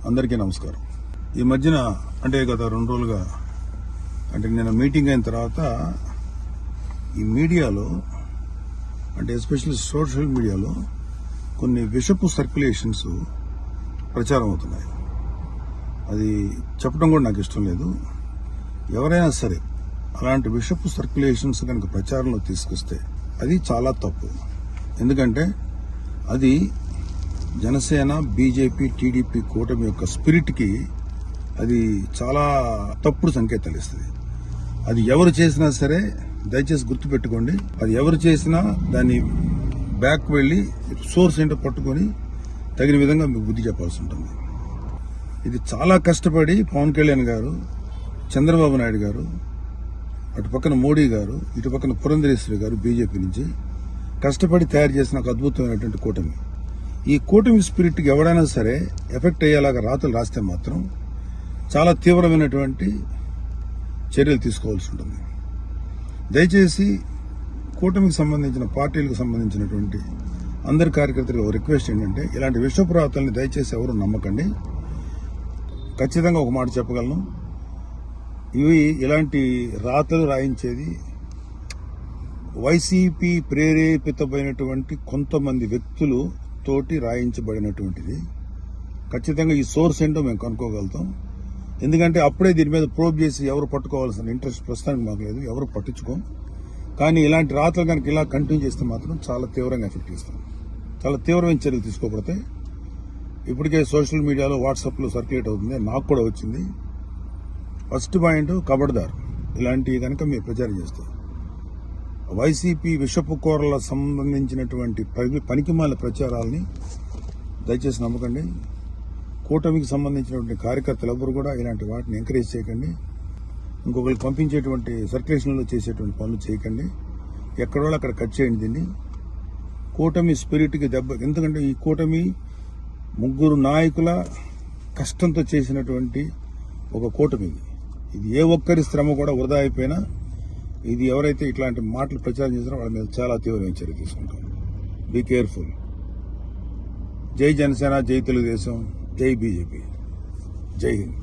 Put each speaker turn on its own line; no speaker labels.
అందరికీ నమస్కారం. ఈ మధ్యన అంటే గత 2 రోజులుగా అంటే నేను మీటింగ్ అయిన తర్వాత ఈ మీడియాలో అంటే ఎస్పెషల్లీ సోషల్ మీడియాలో కొన్ని విషపు సర్క్యులేషన్స్ ప్రచారం అవుతున్నాయి. అది చెప్పడం కూడా నాకు ఇష్టం లేదు. ఎవరైనా సరే అలాంటి విషపు సర్క్యులేషన్స్ కనుక ప్రచారంలో తీసుకొస్తే అది చాలా తప్పు. ఎందుకంటే అది జనసేన, బీజేపీ, టీడీపీ కూటమి యొక్క స్పిరిట్కి అది చాలా తప్పుడు సంకేతాలు ఇస్తుంది. అది ఎవరు చేసినా సరే దయచేసి గుర్తుపెట్టుకోండి. అది ఎవరు చేసినా దాన్ని బ్యాక్ వెళ్లి సోర్స్ ఏంటో పట్టుకొని తగిన విధంగా మీకు బుద్ధి చెప్పాల్సి ఉంటుంది. ఇది చాలా కష్టపడి పవన్ కళ్యాణ్ గారు, చంద్రబాబు నాయుడు గారు, అటు పక్కన మోడీ గారు, ఇటు పక్కన పురంధరేశ్వరి గారు బీజేపీ నుంచి కష్టపడి తయారు చేసిన ఒక అద్భుతమైనటువంటి కూటమి. ఈ కూటమి స్పిరిట్కి ఎవడైనా సరే ఎఫెక్ట్ అయ్యేలాగా రాతలు రాస్తే మాత్రం చాలా తీవ్రమైనటువంటి చర్యలు తీసుకోవాల్సి ఉంటుంది. దయచేసి కూటమికి సంబంధించిన పార్టీలకు సంబంధించినటువంటి అందరి కార్యకర్తలకు రిక్వెస్ట్ ఏంటంటే ఇలాంటి విషపు రాతల్ని దయచేసి ఎవరు నమ్మకండి. ఖచ్చితంగా ఒక మాట చెప్పగలను, ఇలాంటి రాతలు రాయించేది వైసీపీ ప్రేరేపితమైనటువంటి కొంతమంది వ్యక్తులు తోటి రాయించబడినటువంటిది. ఖచ్చితంగా ఈ సోర్స్ ఏంటో మేము కనుక్కోగలుగుతాం. ఎందుకంటే అప్పుడే దీని మీద ప్రోబ్ చేసి ఎవరు పట్టుకోవాల్సిన ఇంట్రెస్ట్ ప్రస్తుతానికి మాకు లేదు, ఎవరు పట్టించుకోం. కానీ ఇలాంటి రాతలు కనుక ఇలా కంటిన్యూ చేస్తే మాత్రం చాలా తీవ్రంగా ఎఫెక్ట్ చేస్తాం. చాలా తీవ్రమైన చర్యలు తీసుకోబడతాయి. ఇప్పటికే సోషల్ మీడియాలో వాట్సాప్లో సర్క్యులేట్ అవుతుంది, నాకు కూడా వచ్చింది. ఫస్ట్ పాయింట్, కబడ్దార్ ఇలాంటివి కనుక మీరు ప్రచారం చేస్తారు. వైసీపీ విషపు కూరల సంబంధించినటువంటి పనికిమాల ప్రచారాలని దయచేసి నమ్మకండి. కూటమికి సంబంధించినటువంటి కార్యకర్తలు ఎవరు కూడా ఇలాంటి వాటిని ఎంకరేజ్ చేయకండి. ఇంకొకరికి పంపించేటువంటి సర్క్యులేషన్లో చేసేటువంటి పనులు చేయకండి. ఎక్కడో అక్కడ కట్ చేయండి దీన్ని. కూటమి స్పిరిట్కి దెబ్బ. ఎందుకంటే ఈ కూటమి 3 నాయకుల కష్టంతో చేసినటువంటి ఒక కూటమి. ఇది ఏ ఒక్కరి శ్రమ కూడా వృధా అయిపోయినా ఇది ఎవరైతే ఇట్లాంటి మాటలు ప్రచారం చేస్తారో వాళ్ళ మీద చాలా తీవ్రమైన చర్య తీసుకుంటాం. Be careful. జై జనసేన, జై తెలుగుదేశం, జై బీజేపీ, జై హింద్.